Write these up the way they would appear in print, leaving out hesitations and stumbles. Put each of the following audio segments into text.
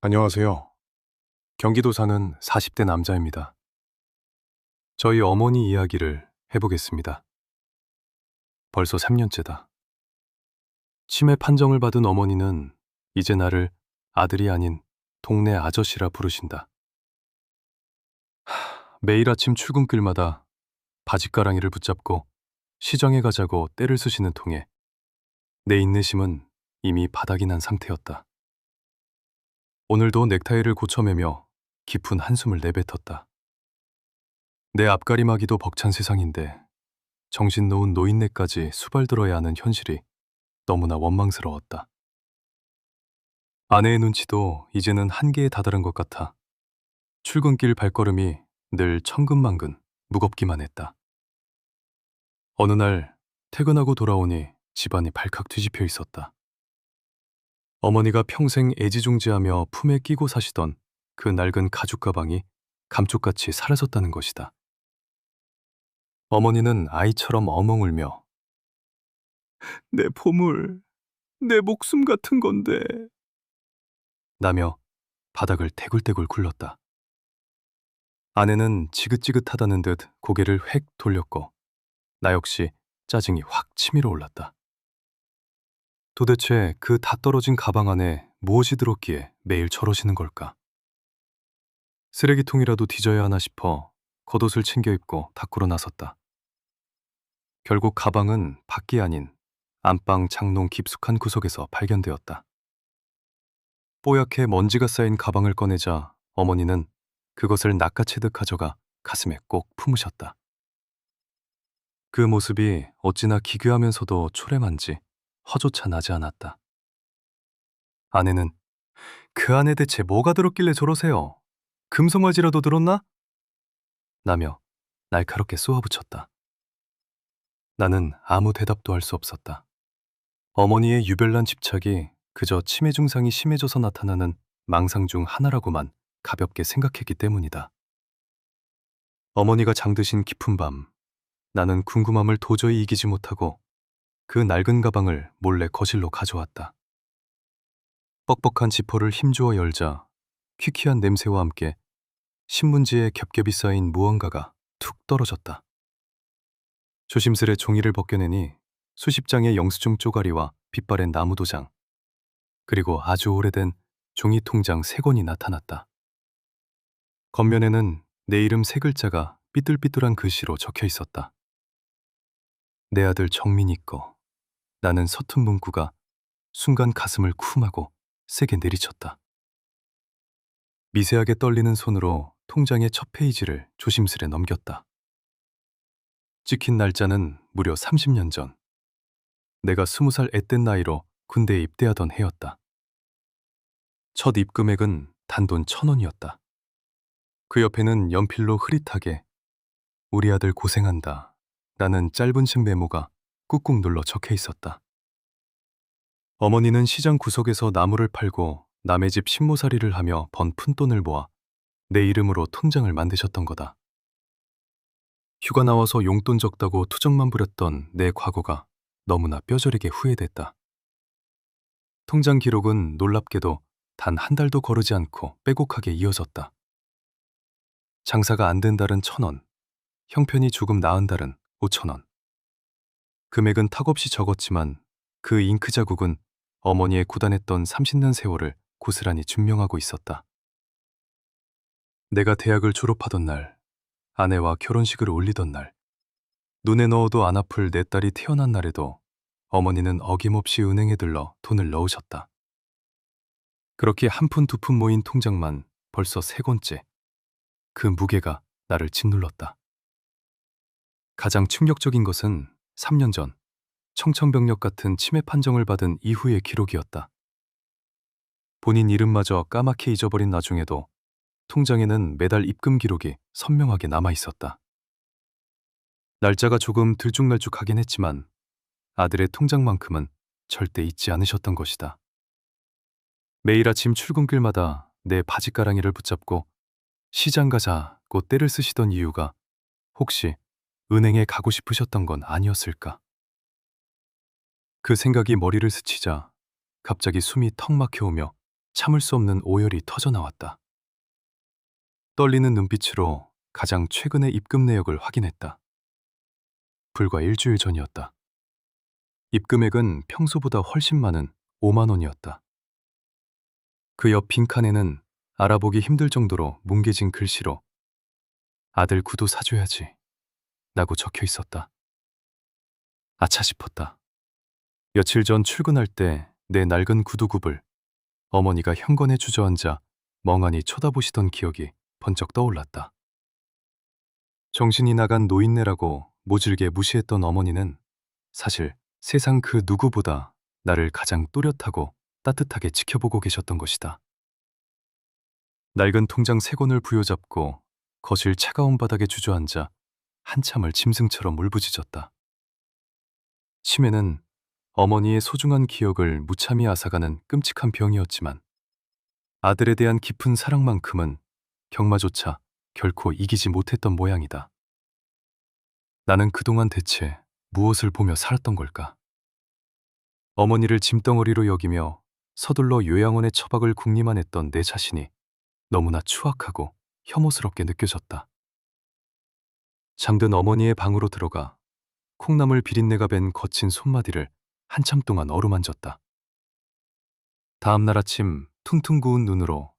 안녕하세요. 경기도 사는 40대 남자입니다. 저희 어머니 이야기를 해보겠습니다. 벌써 3년째다. 치매 판정을 받은 어머니는 이제 나를 아들이 아닌 동네 아저씨라 부르신다. 매일 아침 출근길마다 바짓가랑이를 붙잡고 시장에 가자고 떼를 쓰시는 통에 내 인내심은 이미 바닥이 난 상태였다. 오늘도 넥타이를 고쳐매며 깊은 한숨을 내뱉었다. 내 앞가림하기도 벅찬 세상인데 정신 놓은 노인네까지 수발들어야 하는 현실이 너무나 원망스러웠다. 아내의 눈치도 이제는 한계에 다다른 것 같아 출근길 발걸음이 늘 천근만근 무겁기만 했다. 어느 날 퇴근하고 돌아오니 집안이 발칵 뒤집혀 있었다. 어머니가 평생 애지중지하며 품에 끼고 사시던 그 낡은 가죽 가방이 감쪽같이 사라졌다는 것이다. 어머니는 아이처럼 엉엉 울며 내 보물, 내 목숨 같은 건데 라며 바닥을 대굴대굴 굴렀다. 아내는 지긋지긋하다는 듯 고개를 획 돌렸고 나 역시 짜증이 확 치밀어 올랐다. 도대체 그 다 떨어진 가방 안에 무엇이 들었기에 매일 저러시는 걸까? 쓰레기통이라도 뒤져야 하나 싶어 겉옷을 챙겨 입고 밖으로 나섰다. 결국 가방은 밖이 아닌 안방 장롱 깊숙한 구석에서 발견되었다. 뽀얗게 먼지가 쌓인 가방을 꺼내자 어머니는 그것을 낚아채듯 가져가 가슴에 꼭 품으셨다. 그 모습이 어찌나 기괴하면서도 초래만지 허조차 나지 않았다. 아내는 그 안에 대체 뭐가 들었길래 저러세요? 금송아지라도 들었나? 라며 날카롭게 쏘아붙였다. 나는 아무 대답도 할 수 없었다. 어머니의 유별난 집착이 그저 치매 증상이 심해져서 나타나는 망상 중 하나라고만 가볍게 생각했기 때문이다. 어머니가 잠드신 깊은 밤, 나는 궁금함을 도저히 이기지 못하고 그 낡은 가방을 몰래 거실로 가져왔다. 뻑뻑한 지퍼를 힘주어 열자 퀴퀴한 냄새와 함께 신문지에 겹겹이 쌓인 무언가가 툭 떨어졌다. 조심스레 종이를 벗겨내니 수십 장의 영수증 쪼가리와 빛바랜 나무 도장, 그리고 아주 오래된 종이 통장 3권이 나타났다. 겉면에는 내 이름 3글자가 삐뚤삐뚤한 글씨로 적혀 있었다. 내 아들 정민이 거. 나는 서툰 문구가 순간 가슴을 쿵하고 세게 내리쳤다. 미세하게 떨리는 손으로 통장의 첫 페이지를 조심스레 넘겼다. 찍힌 날짜는 무려 30년 전. 내가 20살 앳된 나이로 군대에 입대하던 해였다. 첫 입금액은 단돈 1,000원이었다. 그 옆에는 연필로 흐릿하게 우리 아들 고생한다 라는 짧은 식 메모가 꾹꾹 눌러 적혀 있었다. 어머니는 시장 구석에서 나무를 팔고 남의 집 식모살이를 하며 번 푼돈을 모아 내 이름으로 통장을 만드셨던 거다. 휴가 나와서 용돈 적다고 투정만 부렸던 내 과거가 너무나 뼈저리게 후회됐다. 통장 기록은 놀랍게도 단 한 달도 거르지 않고 빼곡하게 이어졌다. 장사가 안 된 달은 1,000원, 형편이 조금 나은 달은 5,000원. 금액은 턱없이 적었지만 그 잉크 자국은 어머니의 고단했던 30년 세월을 고스란히 증명하고 있었다. 내가 대학을 졸업하던 날, 아내와 결혼식을 올리던 날, 눈에 넣어도 안 아플 내 딸이 태어난 날에도 어머니는 어김없이 은행에 들러 돈을 넣으셨다. 그렇게 한 푼 두 푼 모인 통장만 벌써 3권째. 그 무게가 나를 짓눌렀다. 가장 충격적인 것은 3년 전 청천벽력 같은 치매 판정을 받은 이후의 기록이었다. 본인 이름마저 까맣게 잊어버린 나중에도 통장에는 매달 입금 기록이 선명하게 남아 있었다. 날짜가 조금 들쭉날쭉하긴 했지만 아들의 통장만큼은 절대 잊지 않으셨던 것이다. 매일 아침 출근길마다 내 바짓가랑이를 붙잡고 시장 가자고 떼를 쓰시던 이유가 혹시 은행에 가고 싶으셨던 건 아니었을까? 그 생각이 머리를 스치자 갑자기 숨이 턱 막혀오며 참을 수 없는 오열이 터져 나왔다. 떨리는 눈빛으로 가장 최근의 입금 내역을 확인했다. 불과 일주일 전이었다. 입금액은 평소보다 훨씬 많은 5만 원이었다. 그 옆 빈칸에는 알아보기 힘들 정도로 뭉개진 글씨로 아들 구두 사줘야지 라고 적혀 있었다. 아차 싶었다. 며칠 전 출근할 때 내 낡은 구두굽을 어머니가 현관에 주저앉아 멍하니 쳐다보시던 기억이 번쩍 떠올랐다. 정신이 나간 노인네라고 모질게 무시했던 어머니는 사실 세상 그 누구보다 나를 가장 또렷하고 따뜻하게 지켜보고 계셨던 것이다. 낡은 통장 세 권을 부여잡고 거실 차가운 바닥에 주저앉아 한참을 짐승처럼 울부짖었다. 치매는 어머니의 소중한 기억을 무참히 앗아가는 끔찍한 병이었지만 아들에 대한 깊은 사랑만큼은 경마조차 결코 이기지 못했던 모양이다. 나는 그동안 대체 무엇을 보며 살았던 걸까? 어머니를 짐덩어리로 여기며 서둘러 요양원의 처박을 궁리만 했던 내 자신이 너무나 추악하고 혐오스럽게 느껴졌다. 잠든 어머니의 방으로 들어가 콩나물 비린내가 밴 거친 손마디를 한참 동안 어루만졌다. 다음 날 아침 퉁퉁 부은 눈으로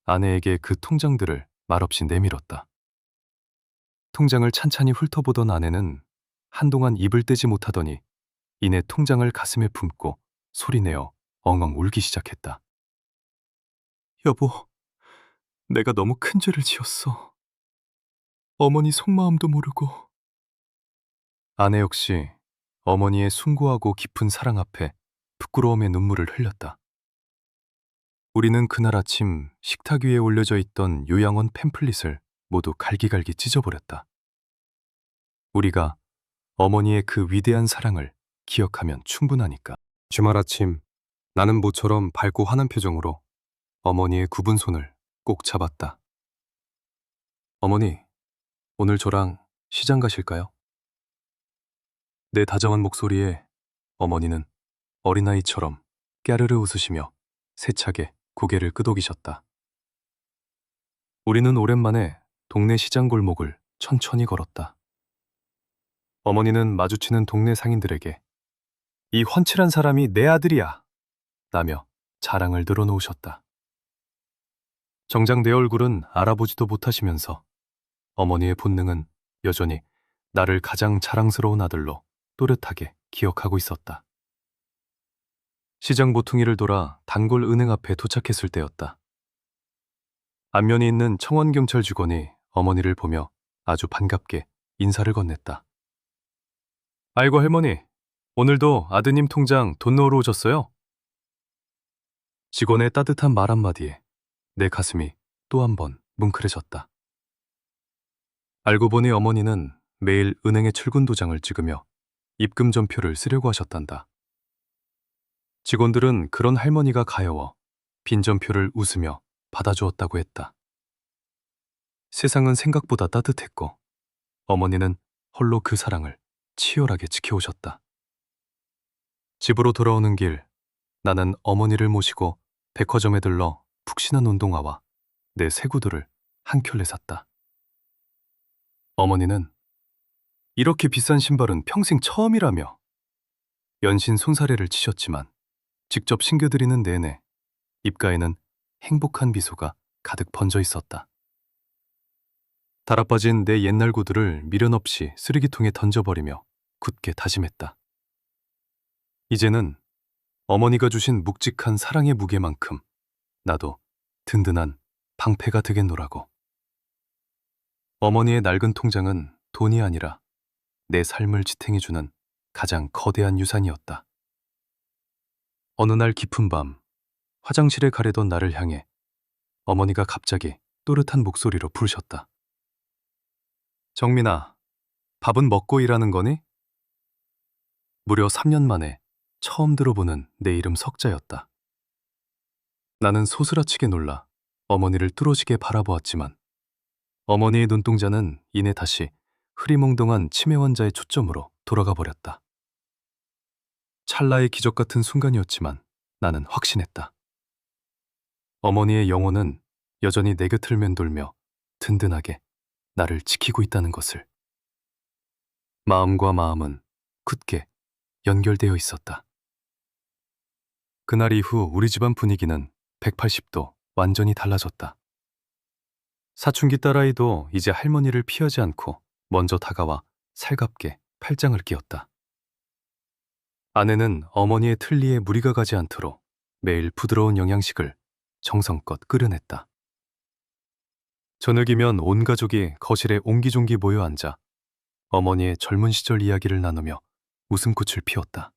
아내에게 그 통장들을 말없이 내밀었다. 통장을 찬찬히 훑어보던 아내는 한동안 입을 떼지 못하더니 이내 통장을 가슴에 품고 소리내어 엉엉 울기 시작했다. 여보, 내가 너무 큰 죄를 지었어. 어머니 속마음도 모르고. 아내 역시 어머니의 숭고하고 깊은 사랑 앞에 부끄러움의 눈물을 흘렸다. 우리는 그날 아침 식탁 위에 올려져 있던 요양원 팸플릿을 모두 갈기갈기 찢어버렸다. 우리가 어머니의 그 위대한 사랑을 기억하면 충분하니까. 주말 아침 나는 모처럼 밝고 환한 표정으로 어머니의 굽은 손을 꼭 잡았다. 어머니, 오늘 저랑 시장 가실까요? 내 다정한 목소리에 어머니는 어린아이처럼 깨르르 웃으시며 세차게 고개를 끄덕이셨다. 우리는 오랜만에 동네 시장 골목을 천천히 걸었다. 어머니는 마주치는 동네 상인들에게 이 훤칠한 사람이 내 아들이야 라며 자랑을 늘어놓으셨다. 정작 내 얼굴은 알아보지도 못하시면서 어머니의 본능은 여전히 나를 가장 자랑스러운 아들로 또렷하게 기억하고 있었다. 시장 모퉁이를 돌아 단골 은행 앞에 도착했을 때였다. 안면이 있는 청원경찰 직원이 어머니를 보며 아주 반갑게 인사를 건넸다. 아이고 할머니, 오늘도 아드님 통장 돈 넣으러 오셨어요? 직원의 따뜻한 말 한마디에 내 가슴이 또 한 번 뭉클해졌다. 알고 보니 어머니는 매일 은행에 출근 도장을 찍으며 입금 전표를 쓰려고 하셨단다. 직원들은 그런 할머니가 가여워 빈 전표를 웃으며 받아주었다고 했다. 세상은 생각보다 따뜻했고 어머니는 홀로 그 사랑을 치열하게 지켜오셨다. 집으로 돌아오는 길 나는 어머니를 모시고 백화점에 들러 푹신한 운동화와 내 새 구두를 한 켤레 샀다. 어머니는 이렇게 비싼 신발은 평생 처음이라며 연신 손사래를 치셨지만 직접 신겨드리는 내내 입가에는 행복한 미소가 가득 번져 있었다. 달아빠진 내 옛날 구두를 미련 없이 쓰레기통에 던져버리며 굳게 다짐했다. 이제는 어머니가 주신 묵직한 사랑의 무게만큼 나도 든든한 방패가 되겠노라고. 어머니의 낡은 통장은 돈이 아니라 내 삶을 지탱해주는 가장 거대한 유산이었다. 어느 날 깊은 밤 화장실에 가려던 나를 향해 어머니가 갑자기 또렷한 목소리로 부르셨다. 정민아, 밥은 먹고 일하는 거니? 무려 3년 만에 처음 들어보는 내 이름 석자였다. 나는 소스라치게 놀라 어머니를 뚫어지게 바라보았지만 어머니의 눈동자는 이내 다시 흐리멍덩한 치매 환자의 초점으로 돌아가 버렸다. 찰나의 기적 같은 순간이었지만 나는 확신했다. 어머니의 영혼은 여전히 내 곁을 맴돌며 든든하게 나를 지키고 있다는 것을. 마음과 마음은 굳게 연결되어 있었다. 그날 이후 우리 집안 분위기는 180도 완전히 달라졌다. 사춘기 딸아이도 이제 할머니를 피하지 않고 먼저 다가와 살갑게 팔짱을 끼웠다. 아내는 어머니의 틀니에 무리가 가지 않도록 매일 부드러운 영양식을 정성껏 끓여냈다. 저녁이면 온 가족이 거실에 옹기종기 모여 앉아 어머니의 젊은 시절 이야기를 나누며 웃음꽃을 피웠다.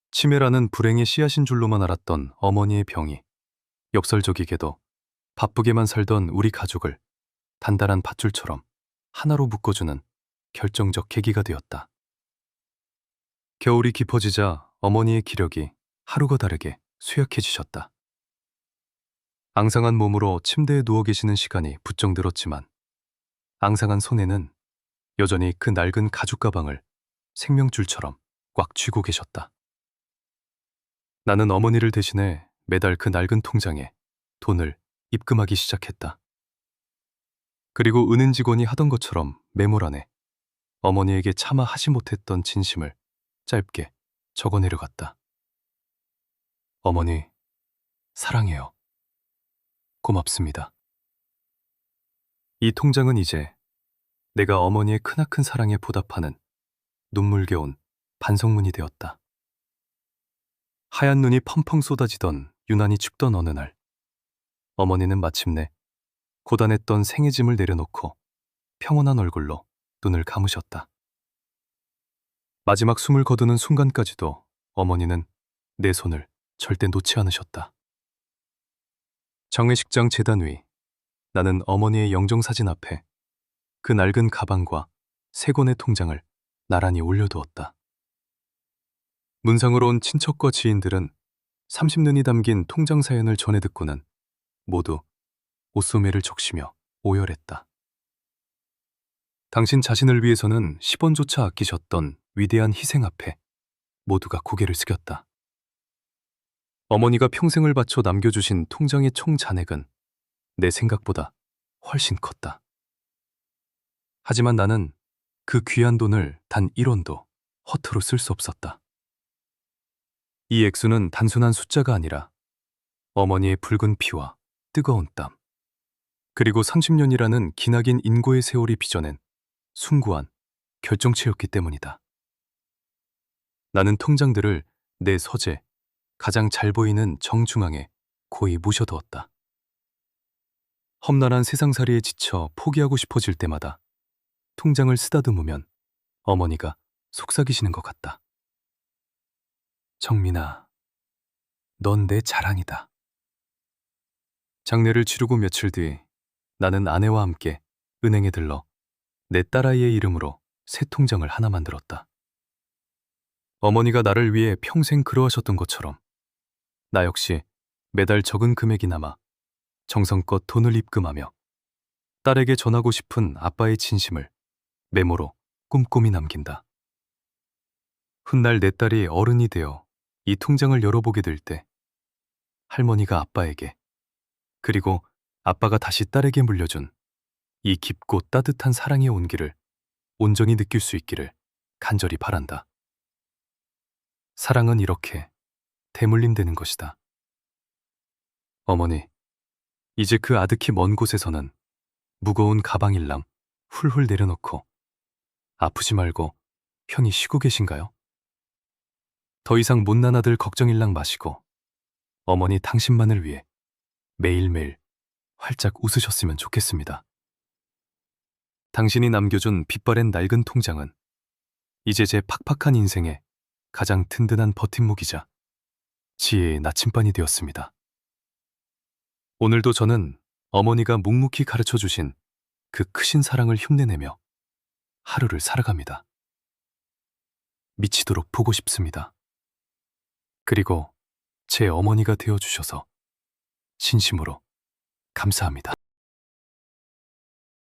치매라는 불행의 씨앗인 줄로만 알았던 어머니의 병이 역설적이게도 바쁘게만 살던 우리 가족을 단단한 밧줄처럼 하나로 묶어주는 결정적 계기가 되었다. 겨울이 깊어지자 어머니의 기력이 하루가 다르게 쇠약해지셨다. 앙상한 몸으로 침대에 누워 계시는 시간이 부쩍 늘었지만 앙상한 손에는 여전히 그 낡은 가죽 가방을 생명줄처럼 꽉 쥐고 계셨다. 나는 어머니를 대신해 매달 그 낡은 통장에 돈을 입금하기 시작했다. 그리고 은행 직원이 하던 것처럼 메모 안에 어머니에게 차마 하지 못했던 진심을 짧게 적어 내려갔다. 어머니, 사랑해요. 고맙습니다. 이 통장은 이제 내가 어머니의 크나큰 사랑에 보답하는 눈물겨운 반성문이 되었다. 하얀 눈이 펑펑 쏟아지던 유난히 춥던 어느 날, 어머니는 마침내 고단했던 생의 짐을 내려놓고 평온한 얼굴로 눈을 감으셨다. 마지막 숨을 거두는 순간까지도 어머니는 내 손을 절대 놓지 않으셨다. 장례식장 제단 위, 나는 어머니의 영정사진 앞에 그 낡은 가방과 세 권의 통장을 나란히 올려두었다. 문상으로 온 친척과 지인들은 30년이 담긴 통장 사연을 전해 듣고는 모두 옷소매를 적시며 오열했다. 당신 자신을 위해서는 10원조차 아끼셨던 위대한 희생 앞에 모두가 고개를 숙였다. 어머니가 평생을 바쳐 남겨주신 통장의 총 잔액은 내 생각보다 훨씬 컸다. 하지만 나는 그 귀한 돈을 단 1원도 허투루 쓸 수 없었다. 이 액수는 단순한 숫자가 아니라 어머니의 붉은 피와 뜨거운 땀, 그리고 30년이라는 기나긴 인고의 세월이 빚어낸 숭고한 결정체였기 때문이다. 나는 통장들을 내 서재, 가장 잘 보이는 정중앙에 고이 모셔두었다. 험난한 세상살이에 지쳐 포기하고 싶어질 때마다 통장을 쓰다듬으면 어머니가 속삭이시는 것 같다. 정민아, 넌 내 자랑이다. 장례를 치르고 며칠 뒤 나는 아내와 함께 은행에 들러 내 딸아이의 이름으로 새 통장을 하나 만들었다. 어머니가 나를 위해 평생 그러하셨던 것처럼 나 역시 매달 적은 금액이 남아 정성껏 돈을 입금하며 딸에게 전하고 싶은 아빠의 진심을 메모로 꼼꼼히 남긴다. 훗날 내 딸이 어른이 되어 이 통장을 열어보게 될 때 할머니가 아빠에게, 그리고 아빠가 다시 딸에게 물려준 이 깊고 따뜻한 사랑의 온기를 온전히 느낄 수 있기를 간절히 바란다. 사랑은 이렇게 대물림되는 것이다. 어머니, 이제 그 아득히 먼 곳에서는 무거운 가방일랑 훌훌 내려놓고 아프지 말고 편히 쉬고 계신가요? 더 이상 못난 아들 걱정일랑 마시고 어머니 당신만을 위해 매일매일 활짝 웃으셨으면 좋겠습니다. 당신이 남겨준 빛바랜 낡은 통장은 이제 제 팍팍한 인생에 가장 든든한 버팀목이자 지혜의 나침반이 되었습니다. 오늘도 저는 어머니가 묵묵히 가르쳐주신 그 크신 사랑을 흉내내며 하루를 살아갑니다. 미치도록 보고 싶습니다. 그리고 제 어머니가 되어주셔서 진심으로 감사합니다.